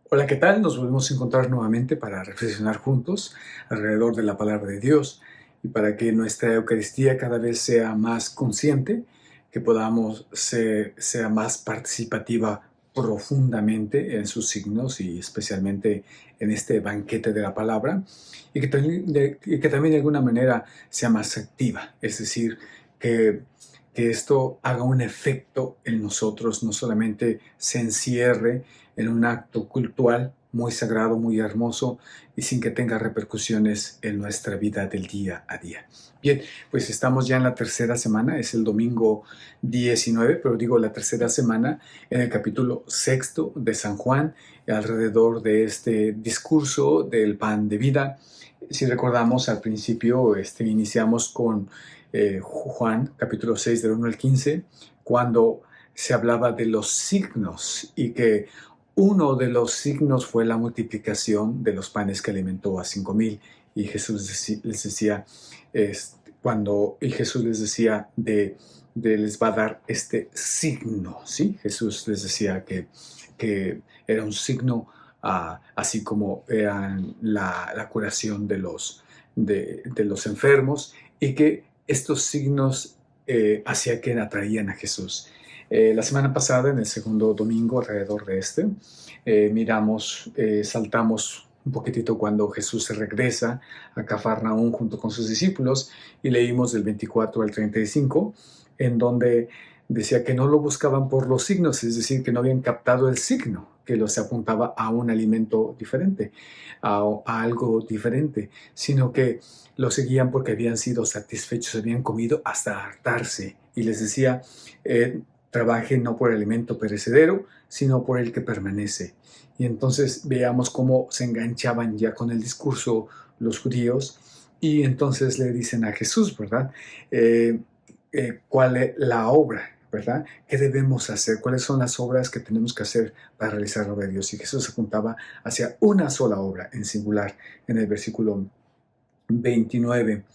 Hola, ¿qué tal? Nos volvemos a encontrar nuevamente para reflexionar juntos alrededor de la palabra de Dios y para que nuestra Eucaristía cada vez sea más consciente, que podamos sea más participativa profundamente en sus signos y especialmente en este banquete de la palabra y que también de alguna manera sea más activa, es decir, que, que esto haga un efecto en nosotros, no solamente se encierre en un acto cultural muy sagrado, muy hermoso y sin que tenga repercusiones en nuestra vida del día a día. Bien, pues estamos ya en la tercera semana, es el domingo 19, pero digo la tercera semana en el capítulo sexto de San Juan, alrededor de este discurso del pan de vida. Si recordamos al principio, iniciamos con Juan, capítulo 6, del 1 al 15, cuando se hablaba de los signos y que uno de los signos fue la multiplicación de los panes que alimentó a 5,000. Y Jesús les decía, y Jesús les decía les va a dar este signo, ¿sí? Jesús les decía que era un signo, así como era la curación de los enfermos, y que estos signos hacía que atraían a Jesús. La semana pasada, en el segundo domingo, alrededor de saltamos un poquitito cuando Jesús se regresa a Cafarnaúm junto con sus discípulos y leímos del 24 al 35, en donde decía que no lo buscaban por los signos, es decir, que no habían captado el signo que los apuntaba a un alimento diferente, a algo diferente, sino que lo seguían porque habían sido satisfechos, habían comido hasta hartarse. Y les decía, trabajen no por el alimento perecedero, sino por el que permanece. Y entonces veamos cómo se enganchaban ya con el discurso los judíos, y entonces le dicen a Jesús, ¿verdad? ¿Cuál es la obra? ¿Verdad? ¿Qué debemos hacer? ¿Cuáles son las obras que tenemos que hacer para realizar la obra de Dios? Y Jesús apuntaba hacia una sola obra en singular en el versículo 29.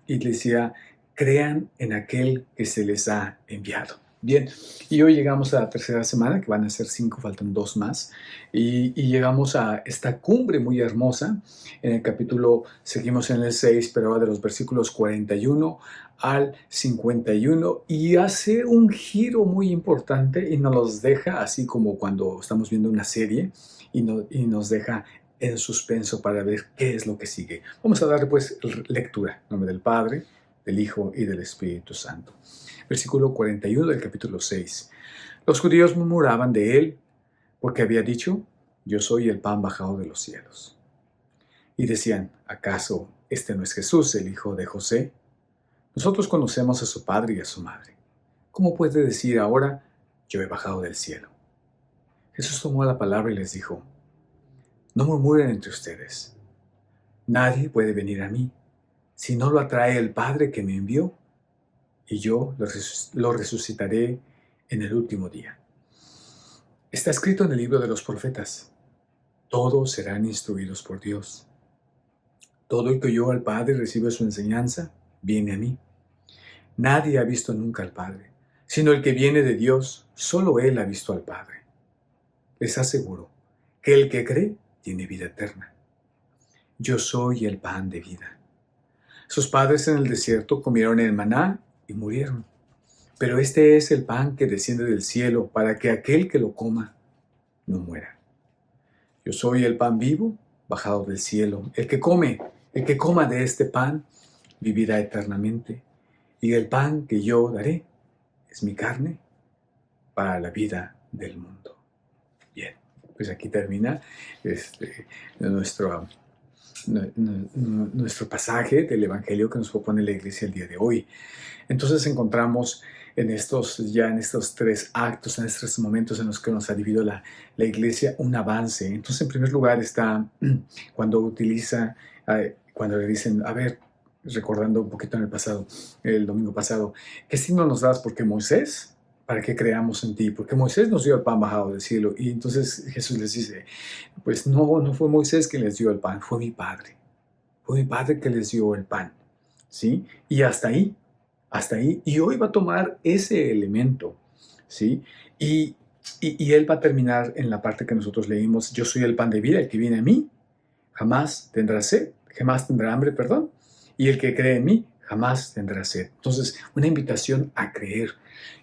Y decía, crean en aquel que se les ha enviado. Bien, y hoy llegamos a la tercera semana, que van a ser 5, faltan 2 más, y llegamos a esta cumbre muy hermosa. En el capítulo, seguimos en el 6, pero ahora de los versículos 41 al 51, y hace un giro muy importante y nos los deja, así como cuando estamos viendo una serie, y nos deja en suspenso para ver qué es lo que sigue. Vamos a darle pues lectura. En nombre del Padre, del Hijo y del Espíritu Santo. Versículo 41 del capítulo 6. Los judíos murmuraban de él porque había dicho, yo soy el pan bajado de los cielos. Y decían, ¿acaso este no es Jesús, el hijo de José? Nosotros conocemos a su padre y a su madre. ¿Cómo puede decir ahora, yo he bajado del cielo? Jesús tomó la palabra y les dijo, no murmuren entre ustedes. Nadie puede venir a mí si no lo atrae el Padre que me envió, y yo lo resucitaré en el último día. Está escrito en el libro de los profetas, todos serán instruidos por Dios. Todo el que oyó al Padre y recibe su enseñanza, viene a mí. Nadie ha visto nunca al Padre, sino el que viene de Dios, solo Él ha visto al Padre. Les aseguro que el que cree tiene vida eterna. Yo soy el pan de vida. Sus padres en el desierto comieron el maná y murieron. Pero este es el pan que desciende del cielo para que aquel que lo coma no muera. Yo soy el pan vivo bajado del cielo. El que coma de este pan vivirá eternamente. Y el pan que yo daré es mi carne para la vida del mundo. Bien, pues aquí termina nuestro pasaje del Evangelio que nos propone la Iglesia el día de hoy. Entonces encontramos en estos 3 actos, en estos momentos en los que nos ha dividido la Iglesia, un avance. Entonces, en primer lugar está cuando cuando le dicen, a ver, recordando un poquito en el pasado, el domingo pasado, ¿qué signo nos das? Porque Moisés, para que creamos en ti, porque Moisés nos dio el pan bajado del cielo. Y entonces Jesús les dice, pues no fue Moisés quien les dio el pan, fue mi Padre. Fue mi Padre que les dio el pan, ¿sí? Y hasta ahí. Y hoy va a tomar ese elemento, ¿sí? Y Y él va a terminar en la parte que nosotros leímos: yo soy el pan de vida, el que viene a mí jamás tendrá sed, jamás tendrá hambre, perdón, y el que cree en mí jamás tendrá sed. Entonces, una invitación a creer.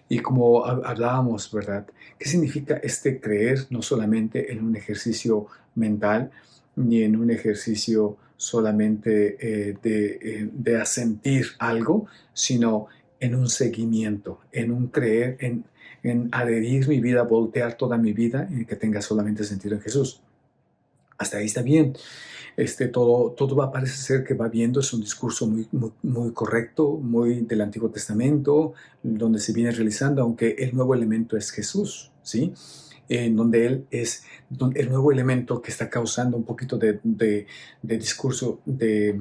Y como hablábamos, ¿verdad? ¿Qué significa este creer? No solamente en un ejercicio mental, ni en un ejercicio solamente de asentir algo, sino en un seguimiento, en un creer, en adherir mi vida, voltear toda mi vida y que tenga solamente sentido en Jesús. Hasta ahí está bien. Todo va, parece ser que va viendo, es un discurso muy correcto, muy del Antiguo Testamento, donde se viene realizando, aunque el nuevo elemento es Jesús, ¿sí? En donde Él es el nuevo elemento que está causando un poquito de discurso, de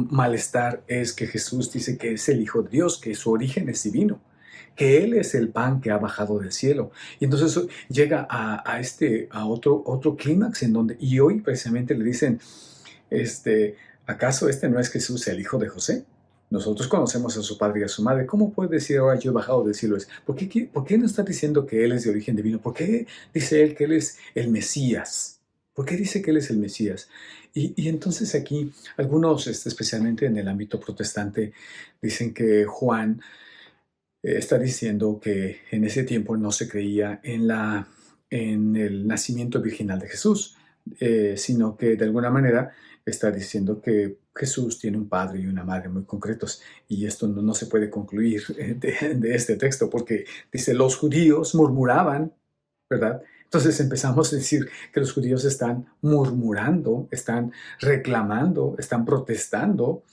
malestar, es que Jesús dice que es el Hijo de Dios, que su origen es divino, que Él es el pan que ha bajado del cielo. Y entonces eso llega a otro clímax en donde, y hoy precisamente le dicen, ¿acaso este no es Jesús, el hijo de José? Nosotros conocemos a su padre y a su madre. ¿Cómo puede decir ahora yo he bajado del cielo? ¿Por qué no está diciendo que Él es de origen divino? ¿Por qué dice Él que Él es el Mesías? ¿Por qué dice que Él es el Mesías? Y entonces aquí algunos, especialmente en el ámbito protestante, dicen que Juan está diciendo que en ese tiempo no se creía en el nacimiento virginal de Jesús, sino que de alguna manera está diciendo que Jesús tiene un padre y una madre muy concretos. Y esto no se puede concluir de este texto, porque dice, los judíos murmuraban, ¿verdad? Entonces empezamos a decir que los judíos están murmurando, están reclamando, están protestando.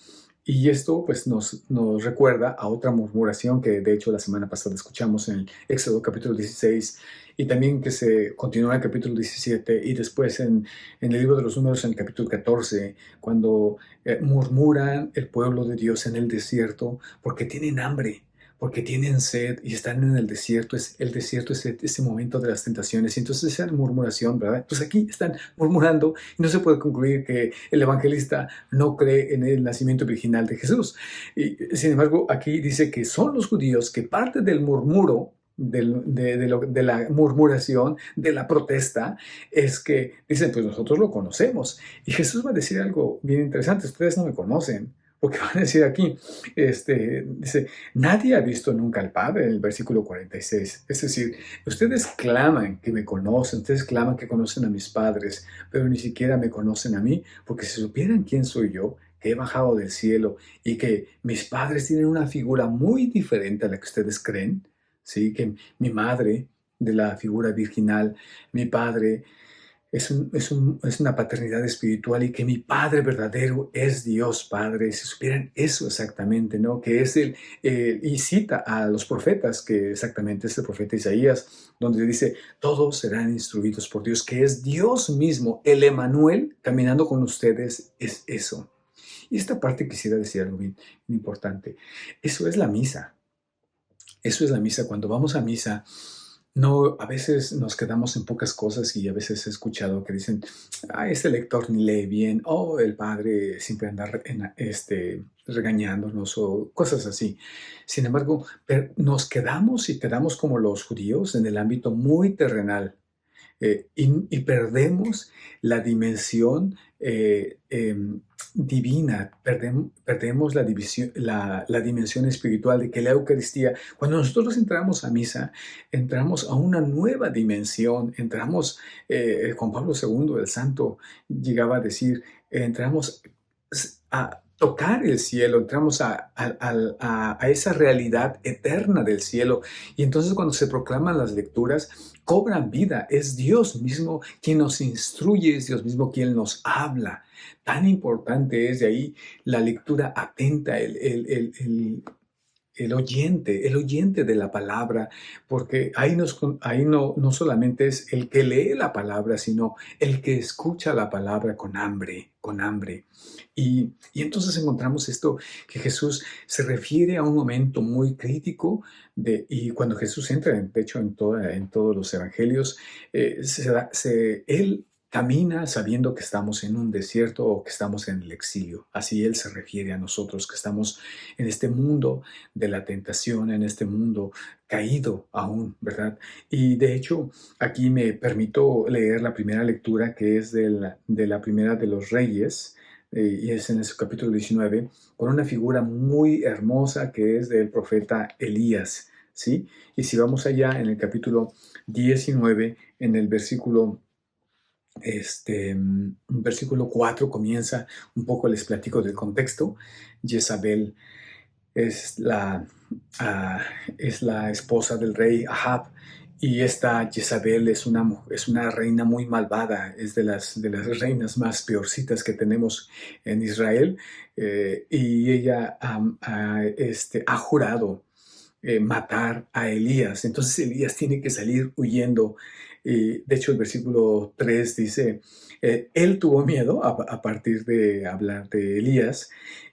Y esto pues nos recuerda a otra murmuración que de hecho la semana pasada escuchamos en el Éxodo capítulo 16 y también que se continúa en el capítulo 17 y después en el libro de los Números en el capítulo 14, cuando murmuran el pueblo de Dios en el desierto porque tienen hambre, porque tienen sed y están en el desierto. El desierto es ese momento de las tentaciones. Y entonces esa murmuración, ¿verdad? Pues aquí están murmurando y no se puede concluir que el evangelista no cree en el nacimiento virginal de Jesús. Y, sin embargo, aquí dice que son los judíos que parte del murmuro, de la murmuración, de la protesta, es que dicen, pues nosotros lo conocemos. Y Jesús va a decir algo bien interesante: ustedes no me conocen. Porque van a decir aquí, dice, nadie ha visto nunca al Padre, en el versículo 46. Es decir, ustedes claman que me conocen, ustedes claman que conocen a mis padres, pero ni siquiera me conocen a mí, porque si supieran quién soy yo, que he bajado del cielo y que mis padres tienen una figura muy diferente a la que ustedes creen, ¿sí? Que mi madre, de la figura virginal, mi padre es una paternidad espiritual y que mi Padre verdadero es Dios Padre. Si supieran eso exactamente, ¿no? Que es y cita a los profetas, que exactamente es el profeta Isaías, donde dice, todos serán instruidos por Dios, que es Dios mismo, el Emanuel, caminando con ustedes, es eso. Y esta parte quisiera decir algo bien importante. Eso es la misa. Eso es la misa. Cuando vamos a misa, no, a veces nos quedamos en pocas cosas y a veces he escuchado que dicen, este lector ni lee bien, o el padre siempre anda regañándonos o cosas así. Sin embargo, nos quedamos como los judíos en el ámbito muy terrenal. Y perdemos la dimensión divina, perdemos la dimensión espiritual de que la Eucaristía, cuando nosotros entramos a misa, entramos a una nueva dimensión, Juan Pablo II, el santo, llegaba a decir, entramos a tocar el cielo, entramos a esa realidad eterna del cielo. Y entonces cuando se proclaman las lecturas, cobran vida. Es Dios mismo quien nos instruye, es Dios mismo quien nos habla. Tan importante es de ahí la lectura atenta, el oyente de la palabra, porque ahí no solamente es el que lee la palabra, sino el que escucha la palabra con hambre, con hambre. Y entonces encontramos esto, que Jesús se refiere a un momento muy crítico, y cuando Jesús entra, de hecho, en todos los evangelios, él camina sabiendo que estamos en un desierto o que estamos en el exilio. Así Él se refiere a nosotros, que estamos en este mundo de la tentación, en este mundo caído aún, ¿verdad? Y de hecho, aquí me permito leer la primera lectura, que es de la primera de los Reyes, y es en ese capítulo 19, con una figura muy hermosa que es del profeta Elías, ¿sí? Y si vamos allá en el capítulo 19, en el versículo 4 comienza un poco, les platico del contexto. Jezabel es ah, es la esposa del rey Ahab, y esta Jezabel es una reina muy malvada, es de las reinas más peorcitas que tenemos en Israel, y ella ha jurado matar a Elías. Entonces Elías tiene que salir huyendo. De hecho, el versículo 3 dice, él tuvo miedo a partir de hablar de Elías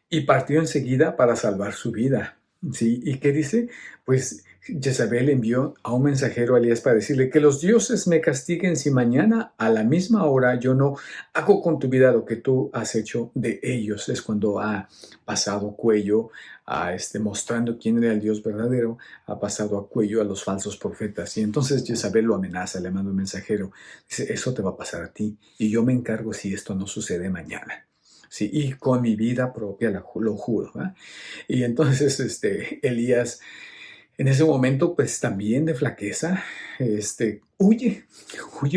y partió enseguida para salvar su vida. ¿Sí? ¿Y qué dice? Pues Jezabel envió a un mensajero a Elías para decirle que los dioses me castiguen si mañana a la misma hora yo no hago con tu vida lo que tú has hecho de ellos. Es cuando ha pasado cuello mostrando quién era el Dios verdadero, ha pasado a cuello a los falsos profetas. Y entonces Jezabel lo amenaza, le manda un mensajero. Dice, eso te va a pasar a ti y yo me encargo si esto no sucede mañana. Sí, y con mi vida propia lo juro. ¿Eh? Y entonces Elías en ese momento pues también de flaqueza, huye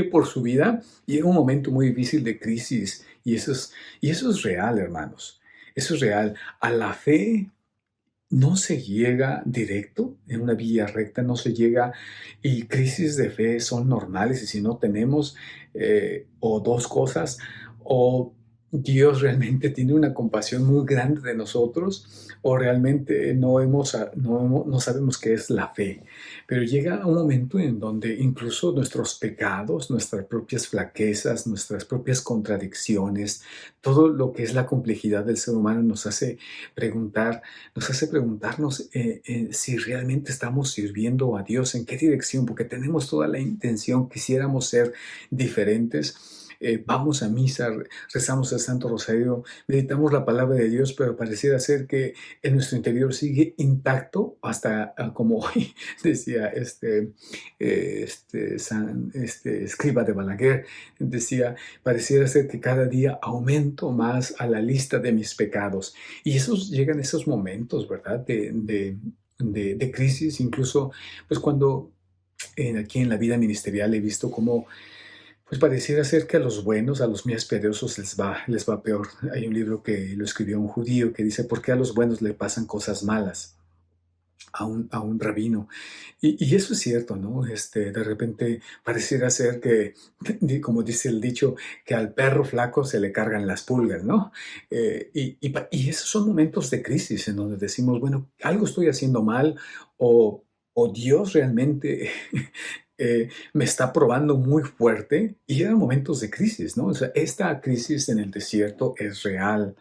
por su vida. Llega un momento muy difícil de crisis y eso es real, hermanos. Eso es real. A la fe no se llega directo, en una vía recta no se llega, y crisis de fe son normales, y si no tenemos o dos cosas, o Dios realmente tiene una compasión muy grande de nosotros, o realmente no sabemos qué es la fe. Pero llega un momento en donde incluso nuestros pecados, nuestras propias flaquezas, nuestras propias contradicciones, todo lo que es la complejidad del ser humano nos hace preguntarnos si realmente estamos sirviendo a Dios, en qué dirección, porque tenemos toda la intención, quisiéramos ser diferentes. Vamos a misa, rezamos el Santo Rosario, meditamos la palabra de Dios, pero pareciera ser que en nuestro interior sigue intacto hasta como hoy decía escriba de Balaguer, decía, pareciera ser que cada día aumento más a la lista de mis pecados. Y llegan esos momentos, ¿verdad? De crisis, incluso pues cuando aquí en la vida ministerial he visto cómo pues pareciera ser que a los buenos, a los más piadosos les va peor. Hay un libro que lo escribió un judío que dice, ¿por qué a los buenos le pasan cosas malas? A un rabino. Y eso es cierto, ¿no? De repente pareciera ser que, como dice el dicho, que al perro flaco se le cargan las pulgas, ¿no? Y esos son momentos de crisis en donde decimos, bueno, algo estoy haciendo mal o Dios realmente me está probando muy fuerte, y eran momentos de crisis, ¿no? O sea, esta crisis en el desierto es real,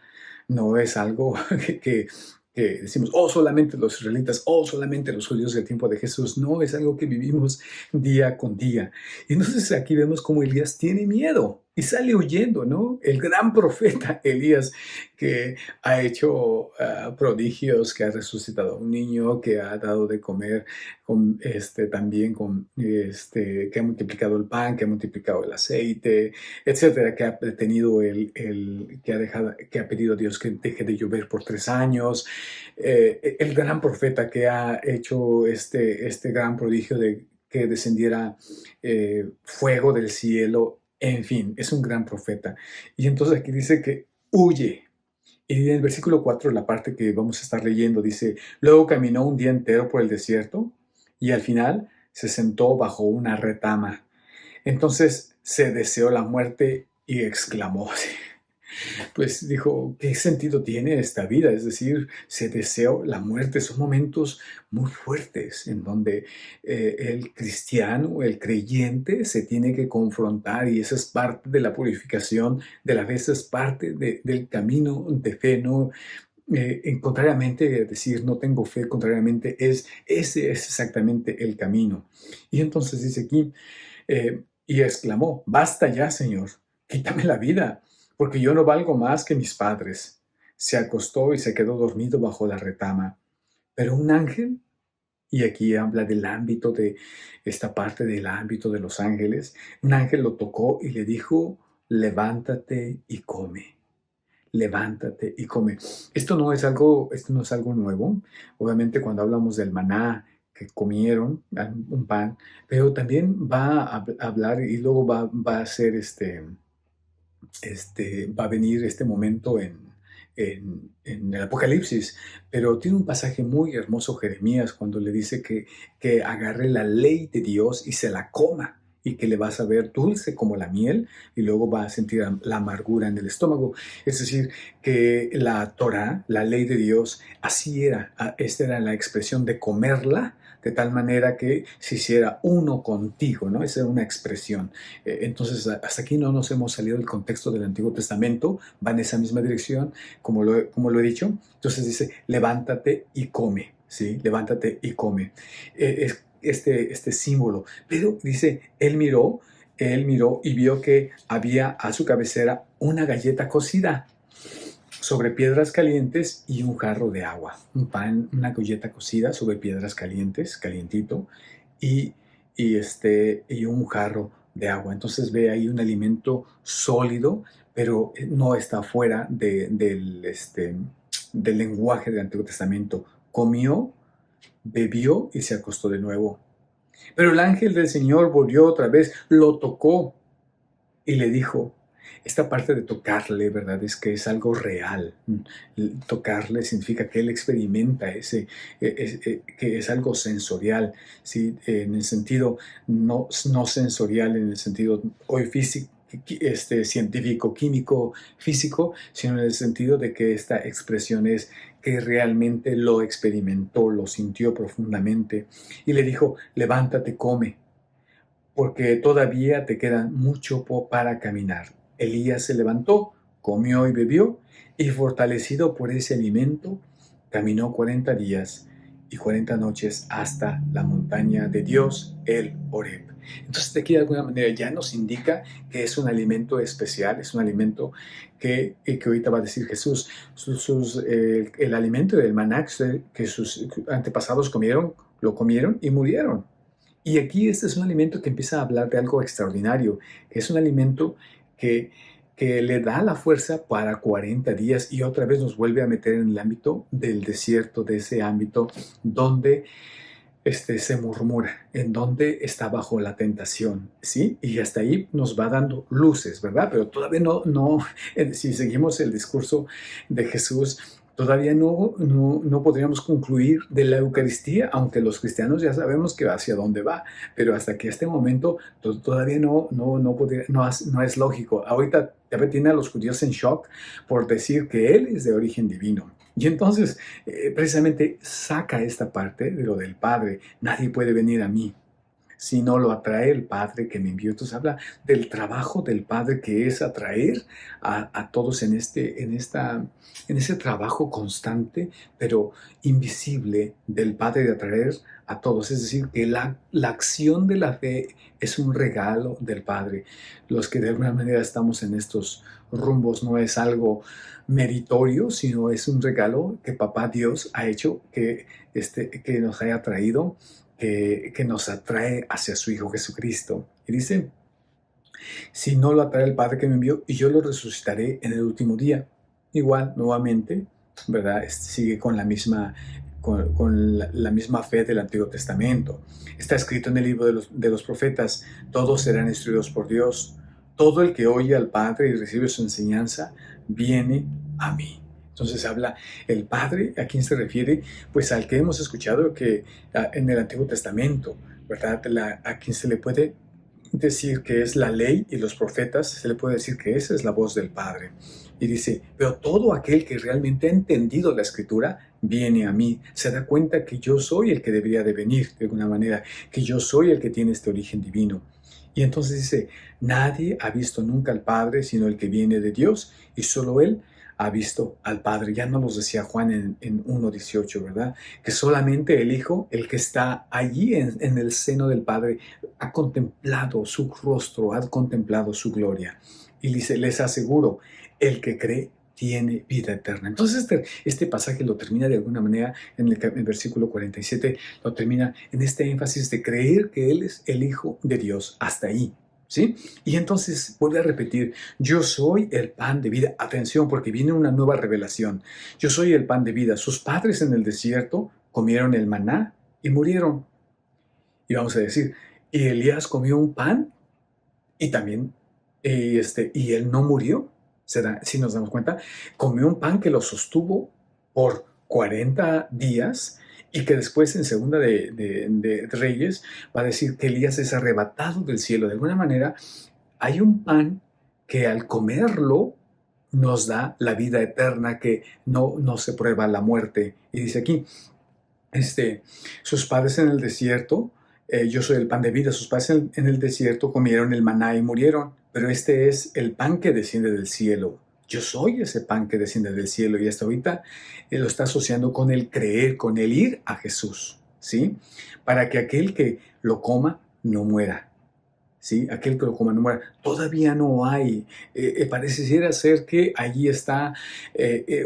no es algo que decimos, oh, solamente los israelitas, oh, solamente los judíos del tiempo de Jesús. No, es algo que vivimos día con día. Y entonces aquí vemos cómo Elías tiene miedo y sale huyendo, ¿no? El gran profeta Elías, que ha hecho prodigios, que ha resucitado a un niño, que ha dado de comer también que ha multiplicado el pan, que ha multiplicado el aceite, etcétera, que ha tenido que ha pedido a Dios que deje de llover por 3 años, el gran profeta que ha hecho este gran prodigio de que descendiera fuego del cielo. En fin, es un gran profeta. Y entonces aquí dice que huye. Y en el versículo 4, la parte que vamos a estar leyendo, dice, luego caminó un día entero por el desierto y al final se sentó bajo una retama. Entonces se deseó la muerte y exclamó, pues dijo, ¿qué sentido tiene esta vida? Es decir, se deseó la muerte. Son momentos muy fuertes en donde el cristiano, el creyente, se tiene que confrontar, y esa es parte de la purificación de la fe, esa es parte del camino de fe, ¿no? Contrariamente a decir no tengo fe, contrariamente ese es exactamente el camino. Y entonces dice aquí, y exclamó, basta ya, Señor, quítame la vida, porque yo no valgo más que mis padres. Se acostó y se quedó dormido bajo la retama. Pero un ángel, y aquí habla del ámbito de esta parte del ámbito de los ángeles, un ángel lo tocó y le dijo, levántate y come. Levántate y come. Esto no es algo nuevo. Obviamente cuando hablamos del maná que comieron, un pan, pero también va a hablar y luego va a ser va a venir este momento en el Apocalipsis, pero tiene un pasaje muy hermoso Jeremías cuando le dice que agarre la ley de Dios y se la coma y que le va a saber dulce como la miel y luego va a sentir la amargura en el estómago. Es decir, que la Torah, la ley de Dios, así era, esta era la expresión de comerla de tal manera que se hiciera uno contigo, ¿no? Esa era una expresión. Entonces, hasta aquí no nos hemos salido del contexto del Antiguo Testamento, va en esa misma dirección, como lo he dicho. Entonces dice, levántate y come, ¿sí? Levántate y come. Es este símbolo. Pero dice, él miró y vio que había a su cabecera una galleta cocida sobre piedras calientes y un jarro de agua. Un pan, una galleta cocida sobre piedras calientes, calientito, y, y un jarro de agua. Entonces ve ahí un alimento sólido, pero no está fuera del lenguaje del Antiguo Testamento. Comió, bebió y se acostó de nuevo. Pero el ángel del Señor volvió otra vez, lo tocó y le dijo, esta parte de tocarle, ¿verdad? Es que es algo real. Tocarle significa que él experimenta que es algo sensorial, ¿sí? En el sentido no sensorial, en el sentido hoy físico, científico, químico, físico, sino en el sentido de que esta expresión es que realmente lo experimentó, lo sintió profundamente. Y le dijo, levántate, come, porque todavía te queda mucho para caminar. Elías se levantó, comió y bebió, y fortalecido por ese alimento, caminó 40 días y 40 noches hasta la montaña de Dios, el Horeb. Entonces, de aquí de alguna manera ya nos indica que es un alimento especial, es un alimento que ahorita va a decir Jesús, el alimento del maná que sus antepasados comieron, lo comieron y murieron. Y aquí este es un alimento que empieza a hablar de algo extraordinario, que es un alimento que, que le da la fuerza para 40 días y otra vez nos vuelve a meter en el ámbito del desierto, de ese ámbito donde se murmura, en donde está bajo la tentación, ¿sí? Y hasta ahí nos va dando luces, ¿verdad? Pero todavía si seguimos el discurso de Jesús, todavía no podríamos concluir de la Eucaristía, aunque los cristianos ya sabemos que hacia dónde va, pero hasta que este momento todavía no es lógico. Ahorita tiene a los judíos en shock por decir que Él es de origen divino. Y entonces, precisamente saca esta parte de lo del Padre. Nadie puede venir a mí si no lo atrae el Padre que me envió. Entonces habla del trabajo del Padre que es atraer a todos en ese trabajo constante, pero invisible del Padre de atraer a todos. Es decir, que la acción de la fe es un regalo del Padre. Los que de alguna manera estamos en estos rumbos no es algo meritorio, sino es un regalo que Papá Dios ha hecho, que nos haya traído, que nos atrae hacia su Hijo Jesucristo. Y dice, si no lo atrae el Padre que me envió, y yo lo resucitaré en el último día. Igual, nuevamente, ¿verdad? Sigue con la misma la misma fe del Antiguo Testamento. Está escrito en el libro de los profetas, todos serán instruidos por Dios. Todo el que oye al Padre y recibe su enseñanza, viene a mí. Entonces habla el Padre, ¿a quién se refiere? Pues al que hemos escuchado que en el Antiguo Testamento, ¿verdad? A quien se le puede decir que es la ley y los profetas, se le puede decir que esa es la voz del Padre. Y dice, pero todo aquel que realmente ha entendido la Escritura, viene a mí, se da cuenta que yo soy el que debería de venir, de alguna manera, que yo soy el que tiene este origen divino. Y entonces dice, nadie ha visto nunca al Padre sino el que viene de Dios, y solo Él ha visto al Padre. Ya nos los decía Juan en 1:18, ¿verdad? Que solamente el Hijo, el que está allí en el seno del Padre, ha contemplado su rostro, ha contemplado su gloria. Y dice, les aseguro, el que cree tiene vida eterna. Entonces este pasaje lo termina de alguna manera en el versículo 47, lo termina en este énfasis de creer que Él es el Hijo de Dios. Hasta ahí. ¿Sí? Y entonces vuelve a repetir, yo soy el pan de vida. Atención, porque viene una nueva revelación. Yo soy el pan de vida. Sus padres en el desierto comieron el maná y murieron. Y vamos a decir, y Elías comió un pan y también, y él no murió. Si nos damos cuenta, comió un pan que lo sostuvo por 40 días y que después en segunda de Reyes va a decir que Elías es arrebatado del cielo. De alguna manera, hay un pan que al comerlo nos da la vida eterna, que no se prueba la muerte. Y dice aquí, sus padres en el desierto, yo soy el pan de vida, sus padres en el desierto comieron el maná y murieron, pero este es el pan que desciende del cielo. Yo soy ese pan que desciende del cielo y hasta ahorita lo está asociando con el creer, con el ir a Jesús, ¿sí? Para que aquel que lo coma no muera, ¿sí? Aquel que lo coma no muera. Todavía no hay, pareciera ser que allí está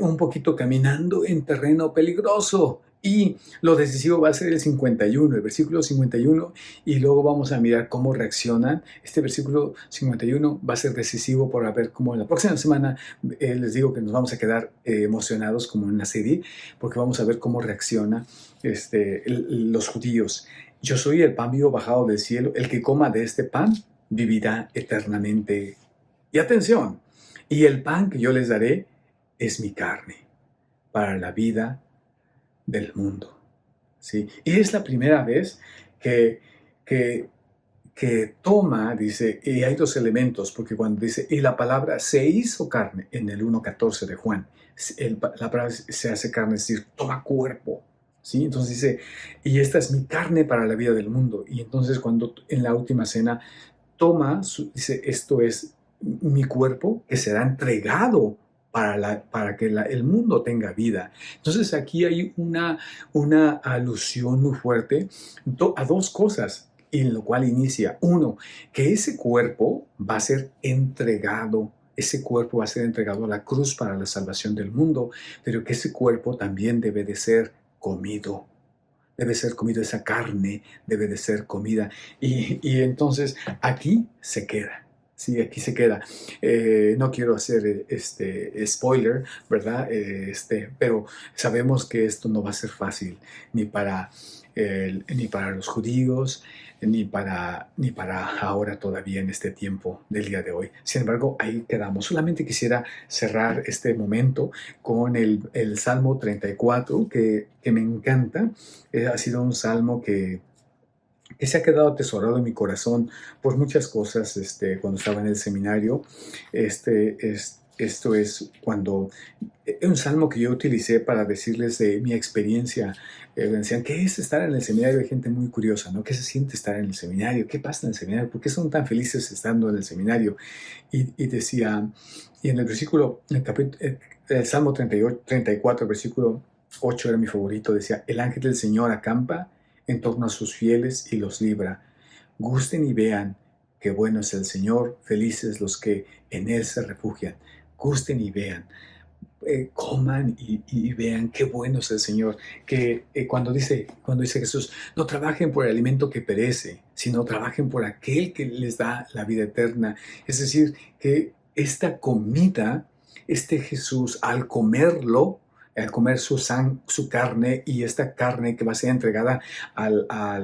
un poquito caminando en terreno peligroso. Y lo decisivo va a ser el 51, el versículo 51, y luego vamos a mirar cómo reaccionan. Este versículo 51 va a ser decisivo para ver cómo en la próxima semana, les digo que nos vamos a quedar emocionados como en una serie, porque vamos a ver cómo reaccionan los judíos. Yo soy el pan vivo bajado del cielo, el que coma de este pan vivirá eternamente. Y atención, y el pan que yo les daré es mi carne para la vida del mundo, ¿sí? Y es la primera vez que, que, que toma, dice, y hay dos elementos, porque cuando dice, y la palabra se hizo carne, en el 1:14 de Juan, la palabra se hace carne, es decir, toma cuerpo, ¿sí? Entonces dice, y esta es mi carne para la vida del mundo. Y entonces cuando en la última cena toma, dice, esto es mi cuerpo que será entregado para que el mundo tenga vida. Entonces aquí hay una alusión muy fuerte a dos cosas, en lo cual inicia. Uno, que ese cuerpo va a ser entregado. Ese cuerpo va a ser entregado a la cruz para la salvación del mundo, pero que ese cuerpo también debe de ser comido. Debe ser comido, esa carne debe de ser comida. Y entonces aquí se queda. Sí, aquí se queda. No quiero hacer spoiler, ¿verdad? Pero sabemos que esto no va a ser fácil ni para los judíos, ni para ahora todavía en este tiempo del día de hoy. Sin embargo, ahí quedamos. Solamente quisiera cerrar este momento con el Salmo 34, que me encanta. Ha sido un salmo que se ha quedado atesorado en mi corazón por muchas cosas. Cuando estaba en el seminario, esto es cuando un salmo que yo utilicé para decirles de mi experiencia. Me decían, ¿qué es estar en el seminario? Hay gente muy curiosa, ¿no? ¿Qué se siente estar en el seminario? ¿Qué pasa en el seminario? ¿Por qué son tan felices estando en el seminario? Y decía, y en el versículo, el Salmo 34, versículo 8 era mi favorito, decía, el ángel del Señor acampa en torno a sus fieles y los libra. Gusten y vean qué bueno es el Señor, felices los que en Él se refugian. Gusten y vean, coman y vean qué bueno es el Señor. Que cuando dice Jesús, no trabajen por el alimento que perece, sino trabajen por aquel que les da la vida eterna. Es decir, que esta comida, Jesús, al comer su carne, y esta carne que va a ser entregada a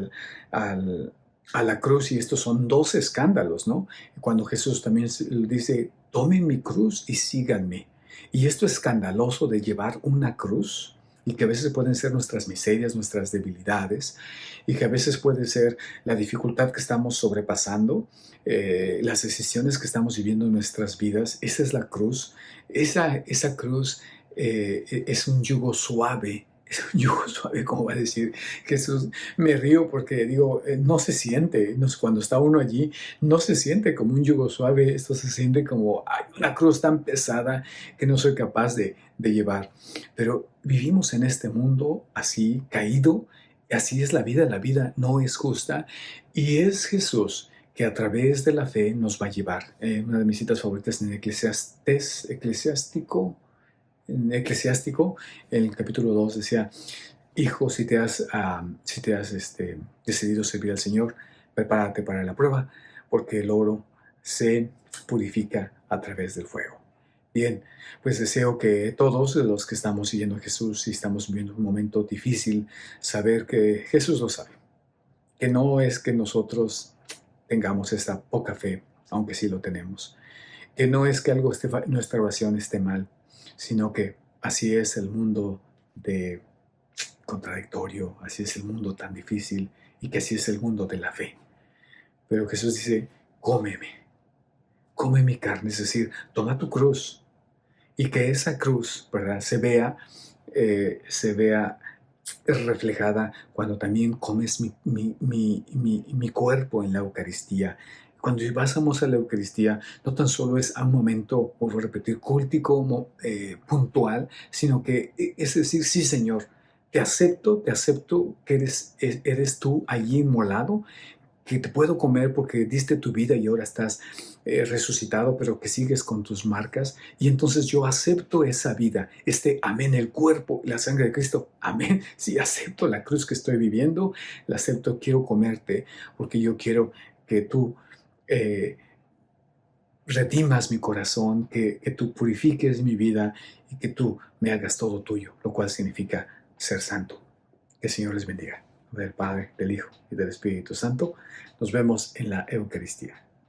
la cruz, y estos son dos escándalos, ¿no? Cuando Jesús también dice, tomen mi cruz y síganme. Y esto es escandaloso de llevar una cruz, y que a veces pueden ser nuestras miserias, nuestras debilidades, y que a veces puede ser la dificultad que estamos sobrepasando, las decisiones que estamos viviendo en nuestras vidas. Esa es la cruz. Esa cruz es un yugo suave, Es un yugo suave, como va a decir Jesús. Me río porque digo, no se siente, cuando está uno allí, no se siente como un yugo suave, esto se siente como hay una cruz tan pesada que no soy capaz de llevar. Pero vivimos en este mundo así, caído, así es la vida no es justa, y es Jesús que a través de la fe nos va a llevar. Una de mis citas favoritas en Eclesiástico, en el capítulo 2 decía, hijo, si te has decidido servir al Señor, prepárate para la prueba, porque el oro se purifica a través del fuego. Bien, pues deseo que todos los que estamos siguiendo a Jesús y estamos viviendo un momento difícil, saber que Jesús lo sabe, que no es que nosotros tengamos esta poca fe, aunque sí lo tenemos, que no es que nuestra oración esté mal, sino que así es el mundo de contradictorio, así es el mundo tan difícil y que así es el mundo de la fe. Pero Jesús dice, come mi carne, es decir, toma tu cruz y que esa cruz, ¿verdad?, se vea reflejada cuando también comes mi cuerpo en la Eucaristía. Cuando vamos a la Eucaristía, no tan solo es a un momento, por repetir, cultico, puntual, sino que es decir, sí, Señor, te acepto que eres tú allí inmolado, que te puedo comer porque diste tu vida y ahora estás resucitado, pero que sigues con tus marcas. Y entonces yo acepto esa vida, amén, el cuerpo, la sangre de Cristo, amén. Sí, acepto la cruz que estoy viviendo, la acepto, quiero comerte, porque yo quiero que tú redimas mi corazón, que tú purifiques mi vida y que tú me hagas todo tuyo, lo cual significa ser santo. Que el Señor les bendiga. Del Padre, del Hijo y del Espíritu Santo. Nos vemos en la Eucaristía.